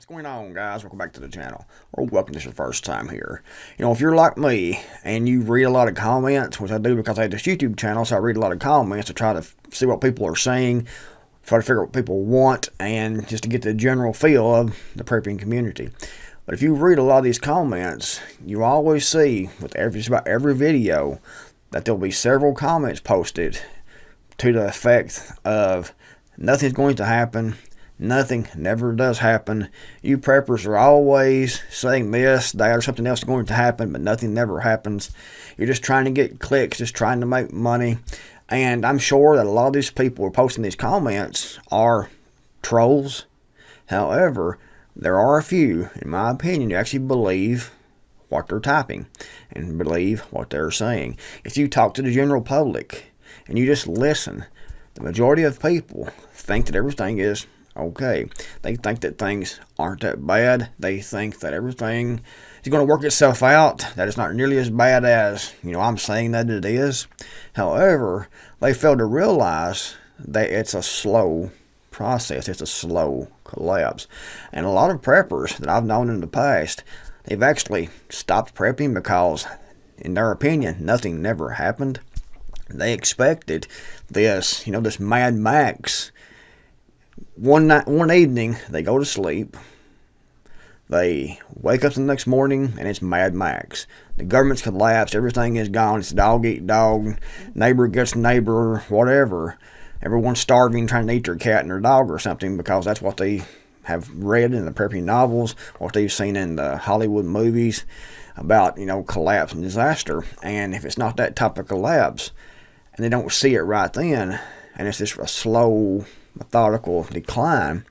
What's going on, guys? Welcome back to the channel, or welcome if this is your first time here. If you're like me and you read a lot of comments, which I do because I have this YouTube channel, so I read a lot of comments to try to see what people are saying, try to figure out what people want, and just to get the general feel of the prepping community. But if you read a lot of these comments, you always see with just about every video that there'll be several comments posted to the effect of nothing's going to happen. Nothing never does happen. You preppers are always saying this, that, or something else is going to happen, but nothing never happens. You're just trying to get clicks, just trying to make money. And I'm sure that a lot of these people who are posting these comments are trolls. However, there are a few, in my opinion, who actually believe what they're typing and believe what they're saying. If you talk to the general public and you just listen, the majority of people think that everything is okay. They think that things aren't that bad. They think that everything is going to work itself out, that it's not nearly as bad as, I'm saying that it is. However, they fail to realize that it's a slow process. It's a slow collapse. And a lot of preppers that I've known in the past, they've actually stopped prepping because, in their opinion, nothing never happened. They expected this, this Mad Max. One evening, they go to sleep. They wake up the next morning, and it's Mad Max. The government's collapsed. Everything is gone. It's dog eat dog. Neighbor gets neighbor, whatever. Everyone's starving, trying to eat their cat and their dog or something, because that's what they have read in the prepping novels, what they've seen in the Hollywood movies about, collapse and disaster. And if it's not that type of collapse, and they don't see it right then, and it's just a slow, methodical decline,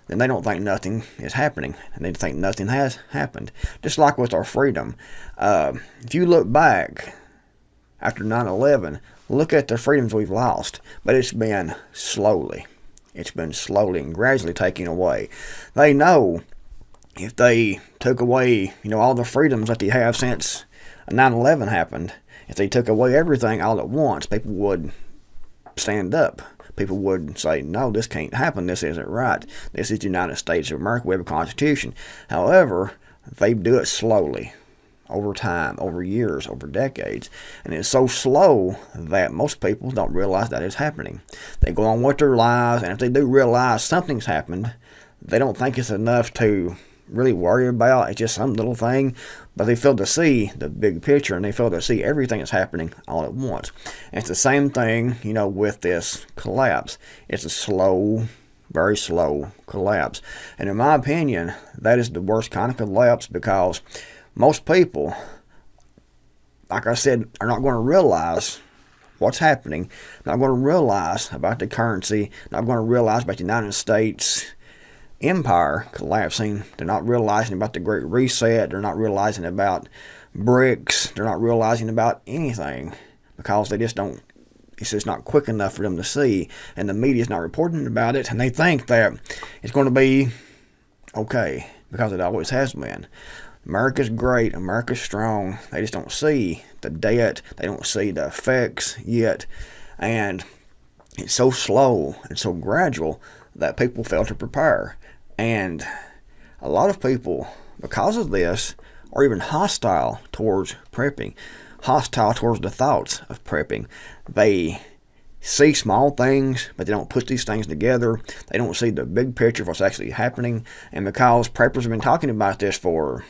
then they don't think nothing is happening, and they think nothing has happened. Just like with our freedom. If you look back after 9/11, look at the freedoms we've lost, but it's been slowly. It's been slowly and gradually taken away. They know if they took away, all the freedoms that they have since 9/11 happened, if they took away everything all at once, people would stand up. People would say, no, this can't happen. This isn't right. This is the United States of America. We have a Constitution. However, they do it slowly, over time, over years, over decades. And it's so slow that most people don't realize that it's happening. They go on with their lives, and if they do realize something's happened, they don't think it's enough to really worry about. It's just some little thing, but they fail to see the big picture, and they fail to see everything that's happening all at once. And it's the same thing, with this collapse. It's a slow, very slow collapse. And in my opinion, that is the worst kind of collapse, because most people, like I said, are not going to realize what's happening, not going to realize about the currency, not going to realize about the United States empire collapsing. They're not realizing about the Great Reset. They're not realizing about BRICS. They're not realizing about anything, because they just don't, it's just not quick enough for them to see, and the media's not reporting about it, and they think that it's going to be okay, because it always has been. America's great. America's strong. They just don't see the debt. They don't see the effects yet, and it's so slow and so gradual that people fail to prepare. And a lot of people, because of this, are even hostile towards prepping, hostile towards the thoughts of prepping. They see small things, but they don't put these things together. They don't see the big picture of what's actually happening. And because preppers have been talking about this for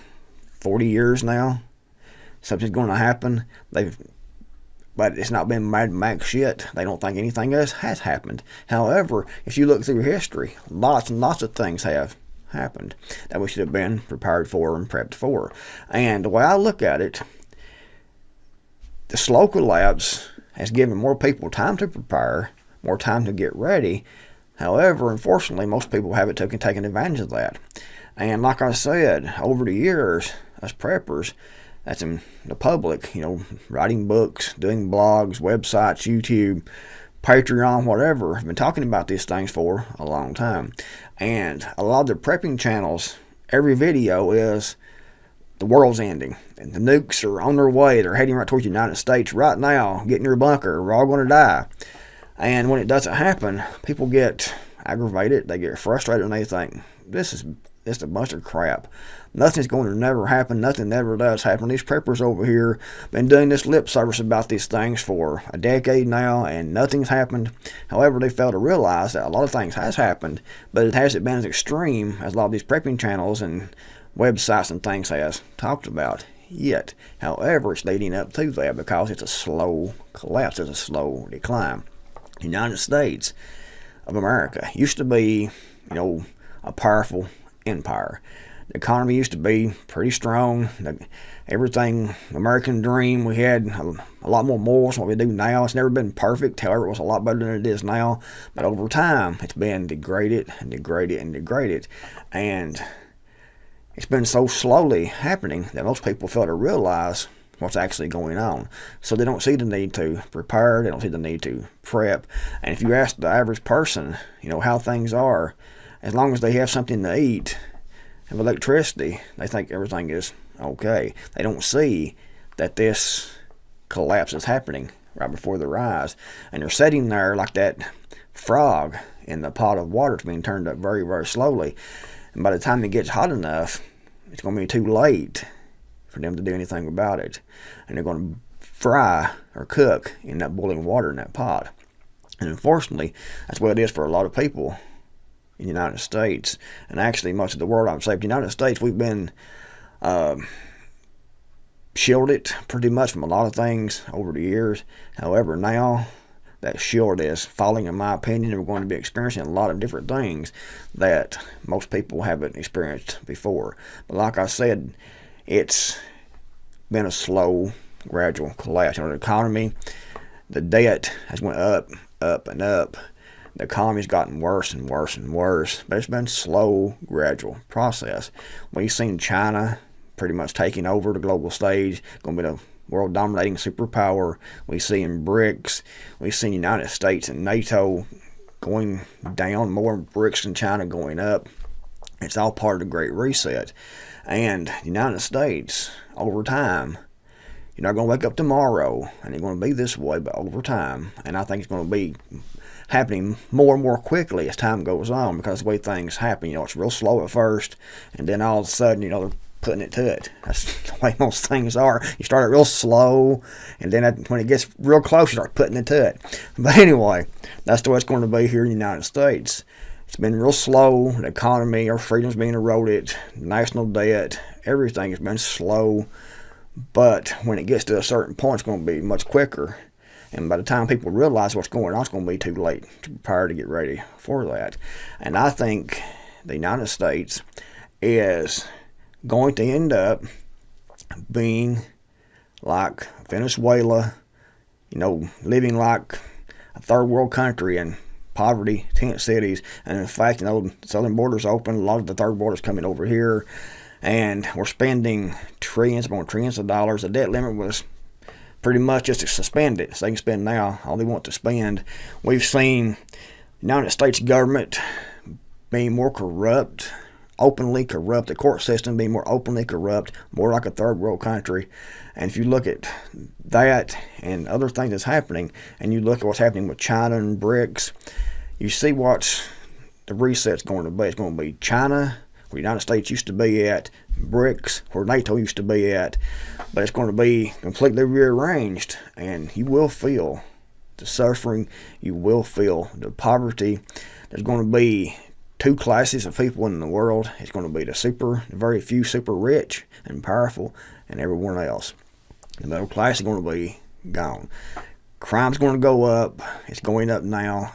40 years now, something's going to happen, but it's not been Mad Max shit. They don't think anything else has happened. However, if you look through history, lots and lots of things have happened that we should have been prepared for and prepped for. And the way I look at it, the slow collapse has given more people time to prepare, more time to get ready. However, unfortunately, most people haven't taken advantage of that. And like I said, over the years, as preppers, that's in the public, writing books, doing blogs, websites, YouTube, Patreon, whatever, have been talking about these things for a long time. And a lot of the prepping channels, every video is the world's ending, and the nukes are on their way. They're heading right towards the United States right now. Get in your bunker. We're all going to die. And when it doesn't happen, people get aggravated. They get frustrated, and they think, this is It's a bunch of crap. Nothing's going to never happen. Nothing never does happen. These preppers over here been doing this lip service about these things for a decade now, and nothing's happened. However, they fail to realize that a lot of things has happened, but it hasn't been as extreme as a lot of these prepping channels and websites and things has talked about yet. However, it's leading up to that because it's a slow collapse. It's a slow decline. The United States of America used to be, a powerful empire. The economy used to be pretty strong. Everything, American dream, we had a lot more morals than what we do now. It's never been perfect. However, it was a lot better than it is now. But over time, it's been degraded and degraded and degraded. And it's been so slowly happening that most people fail to realize what's actually going on. So they don't see the need to prepare. They don't see the need to prep. And if you ask the average person, how things are, as long as they have something to eat, of electricity, they think everything is okay. They don't see that this collapse is happening right before their eyes. And they're sitting there like that frog in the pot of water. It's being turned up very, very slowly. And by the time it gets hot enough, it's going to be too late for them to do anything about it. And they're going to fry or cook in that boiling water in that pot. And unfortunately, that's what it is for a lot of people in the United States, and actually most of the world. I would say, the United States, we've been shielded pretty much from a lot of things over the years. However, now that shield is falling, in my opinion, and we're going to be experiencing a lot of different things that most people haven't experienced before. But like I said, it's been a slow, gradual collapse. The economy, the debt has went up, up, and up. The economy's gotten worse and worse and worse, but it's been a slow, gradual process. We've seen China pretty much taking over the global stage, going to be the world dominating superpower. We've seen BRICS. We've seen the United States and NATO going down, more BRICS and China going up. It's all part of the Great Reset. And the United States, over time, you're not going to wake up tomorrow and it's going to be this way, but over time, and I think it's going to be happening more and more quickly as time goes on, because the way things happen, it's real slow at first, and then all of a sudden, they're putting it to it. That's the way most things are. You start it real slow, and then when it gets real close, you start putting it to it. But anyway, that's the way it's going to be here in the United States. It's been real slow. The economy, our freedom's being eroded, national debt, everything has been slow. But when it gets to a certain point, it's going to be much quicker. And by the time people realize what's going on, it's going to be too late to prepare to get ready for that. And I think the United States is going to end up being like Venezuela, living like a third world country in poverty, tent cities. And in fact, the southern border's open. A lot of the third border's coming over here. And we're spending trillions upon trillions of dollars. The debt limit was pretty much just to suspend it, so they can spend now all they want to spend. We've seen the United States government being more corrupt, openly corrupt, the court system being more openly corrupt, more like a third world country. And if you look at that and other things that's happening, and you look at what's happening with China and BRICS, you see what the reset's going to be. It's going to be China, where the United States used to be at, BRICS, where NATO used to be at, but it's going to be completely rearranged, and you will feel the suffering, you will feel the poverty. There's going to be two classes of people in the world. It's going to be the very few super rich and powerful, and everyone else. The middle class is going to be gone. Crime's going to go up. It's going up now.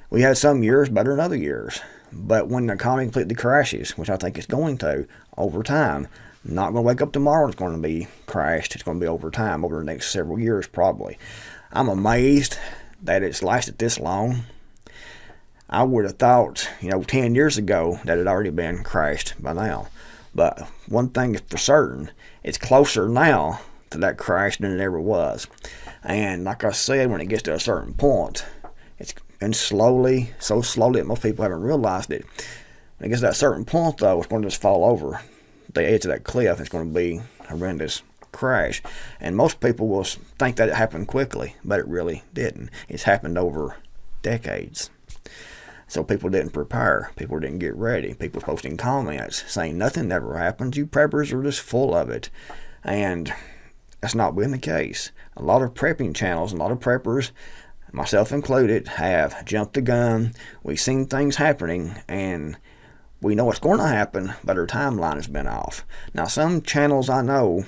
We had some years better than other years. But when the economy completely crashes, which I think it's going to over time, not going to wake up tomorrow and it's going to be crashed. It's going to be over time, over the next several years probably. I'm amazed that it's lasted this long. I would have thought, 10 years ago that it had already been crashed by now. But one thing is for certain, it's closer now to that crash than it ever was. And like I said, when it gets to a certain point, it's been slowly, so slowly that most people haven't realized it. When it gets to that certain point, though, it's going to just fall over the edge of that cliff. It's going to be a horrendous crash. And most people will think that it happened quickly, but it really didn't. It's happened over decades. So people didn't prepare. People didn't get ready. People posting comments saying nothing ever happens. You preppers are just full of it. And that's not been the case. A lot of prepping channels, a lot of preppers, myself included, have jumped the gun. We've seen things happening, and we know what's going to happen, but our timeline has been off. Now, some channels I know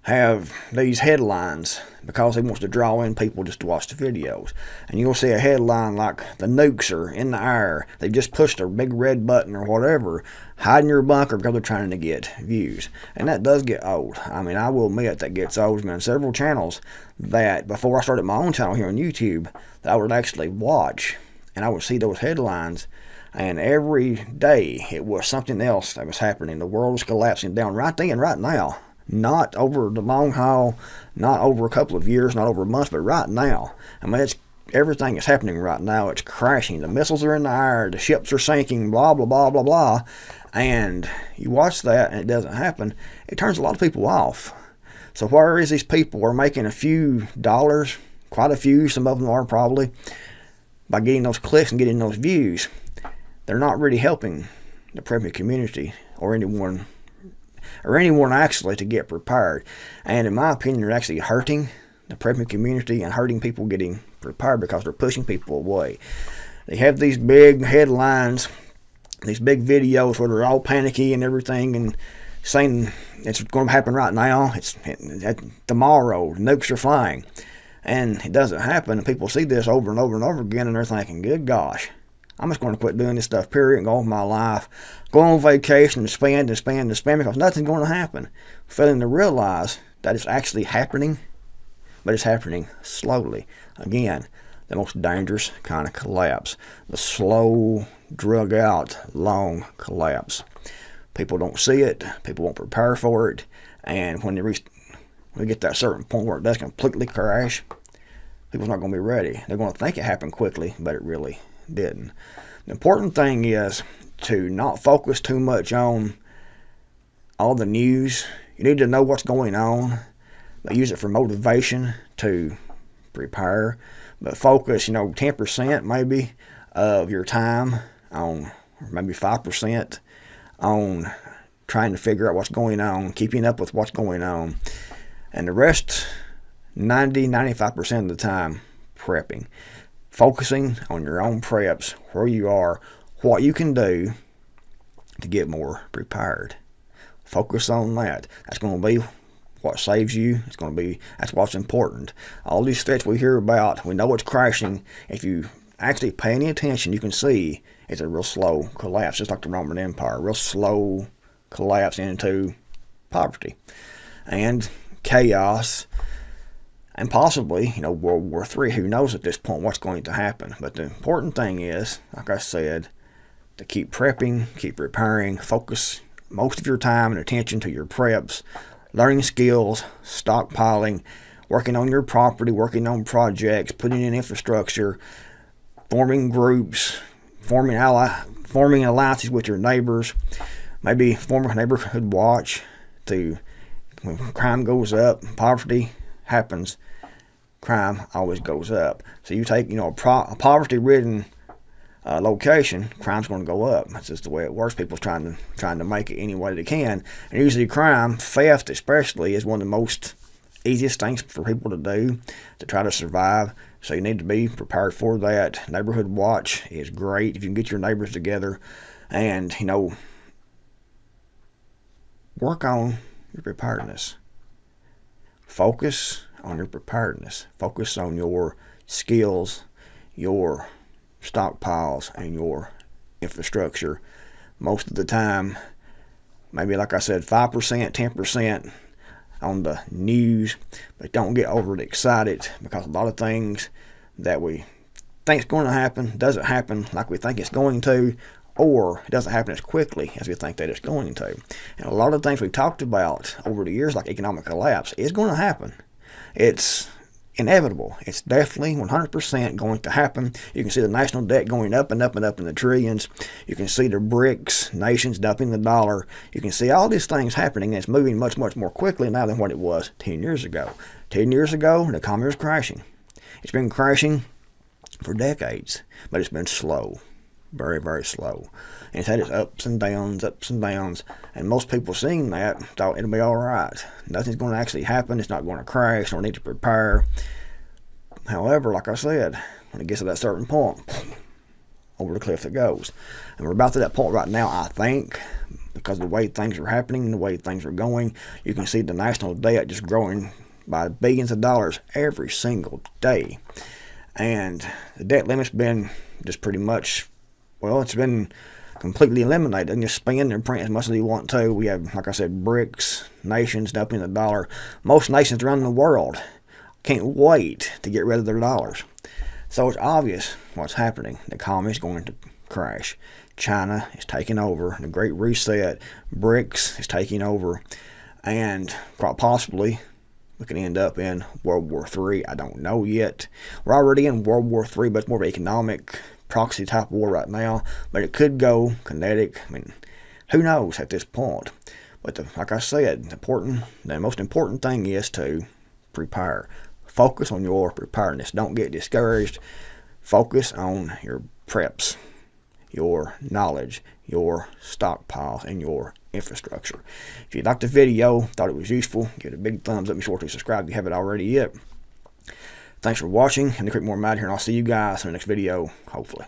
have these headlines because they want to draw in people just to watch the videos. And you'll see a headline like, the nukes are in the air. They've just pushed a big red button or whatever. Hide in your bunker because they're trying to get views. And that does get old. I mean, I will admit that gets old. There's been several channels that, before I started my own channel here on YouTube, that I would actually watch. And I would see those headlines. And every day it was something else that was happening. The world was collapsing down right then, right now. Not over the long haul, not over a couple of years, not over months, but right now. I mean, everything is happening right now. It's crashing. The missiles are in the air. The ships are sinking, blah, blah, blah, blah, blah. And you watch that and it doesn't happen. It turns a lot of people off. So where is these people are making a few dollars, quite a few, some of them are probably, by getting those clicks and getting those views. They're not really helping the prepping community or anyone actually to get prepared. And in my opinion, they're actually hurting the prepping community and hurting people getting prepared because they're pushing people away. They have these big headlines, these big videos where they're all panicky and everything and saying it's going to happen right now. It's tomorrow, nukes are flying. And it doesn't happen, and people see this over and over and over again, and they're thinking, good gosh, I'm just going to quit doing this stuff, period, and go on with my life. Go on vacation and spend because nothing's going to happen. Failing to realize that it's actually happening, but it's happening slowly. Again, the most dangerous kind of collapse. The slow, drug out, long collapse. People don't see it. People won't prepare for it. And when we get that certain point where it does completely crash, people's not going to be ready. They're going to think it happened quickly, but it really didn't. The important thing is to not focus too much on all the news. You need to know what's going on, but use it for motivation to prepare. But focus, 10% maybe of your time on, or maybe 5% on trying to figure out what's going on, keeping up with what's going on. And the rest, 90-95% of the time, prepping. Focusing on your own preps, where you are, what you can do to get more prepared. Focus on that. That's going to be what saves you. That's what's important. All these threats we hear about, we know it's crashing. If you actually pay any attention, you can see it's a real slow collapse, just like the Roman Empire. A real slow collapse into poverty and chaos. And possibly, World War III, who knows at this point what's going to happen. But the important thing is, like I said, to keep prepping, keep preparing, focus most of your time and attention to your preps, learning skills, stockpiling, working on your property, working on projects, putting in infrastructure, forming groups, forming alliances with your neighbors, maybe forming a neighborhood watch when crime goes up, poverty happens, crime always goes up. So you take, a poverty-ridden location, crime's going to go up. That's just the way it works. People's trying to make it any way they can. And usually crime, theft especially, is one of the most easiest things for people to do to try to survive. So you need to be prepared for that. Neighborhood watch is great if you can get your neighbors together and, work on your preparedness. Focus on your preparedness. Focus on your skills, your stockpiles, and your infrastructure. Most of the time, maybe like I said, 5%, 10% on the news, but don't get overly excited because a lot of things that we think is going to happen doesn't happen like we think it's going to, or it doesn't happen as quickly as we think that it's going to. And a lot of things we've talked about over the years, like economic collapse, is going to happen. It's inevitable. It's definitely 100% going to happen. You can see the national debt going up and up and up in the trillions. You can see the BRICS nations dumping the dollar. You can see all these things happening, and it's moving much, much more quickly now than what it was 10 years ago. 10 years ago, the economy was crashing. It's been crashing for decades, but it's been slow, very, very slow. And it's had its ups and downs, and most people seeing that thought it'll be all right. Nothing's going to actually happen. It's not going to crash. Don't need to prepare. However, like I said, when it gets to that certain point, over the cliff it goes. And we're about to that point right now, I think, because of the way things are happening, the way things are going. You can see the national debt just growing by billions of dollars every single day. And the debt limit's been just pretty much, well, it's been completely eliminated. They can just spend and print as much as they want to. We have, like I said, BRICS nations dumping the dollar. Most nations around the world can't wait to get rid of their dollars. So it's obvious what's happening. The economy is going to crash. China is taking over. The Great Reset. BRICS is taking over. And quite possibly, we can end up in World War III. I don't know yet. We're already in World War III, but it's more of an economic proxy type war right now. But it could go kinetic. I mean, who knows at this point. But like I said, the most important thing is to prepare. Focus on your preparedness. Don't get discouraged. Focus on your preps, your knowledge, your stockpiles, and your infrastructure. If you liked the video, thought it was useful, give it a big thumbs up. Be sure to subscribe if you haven't already yet. Thanks for watching. I'm Nick More Matt here, and I'll see you guys in the next video, hopefully.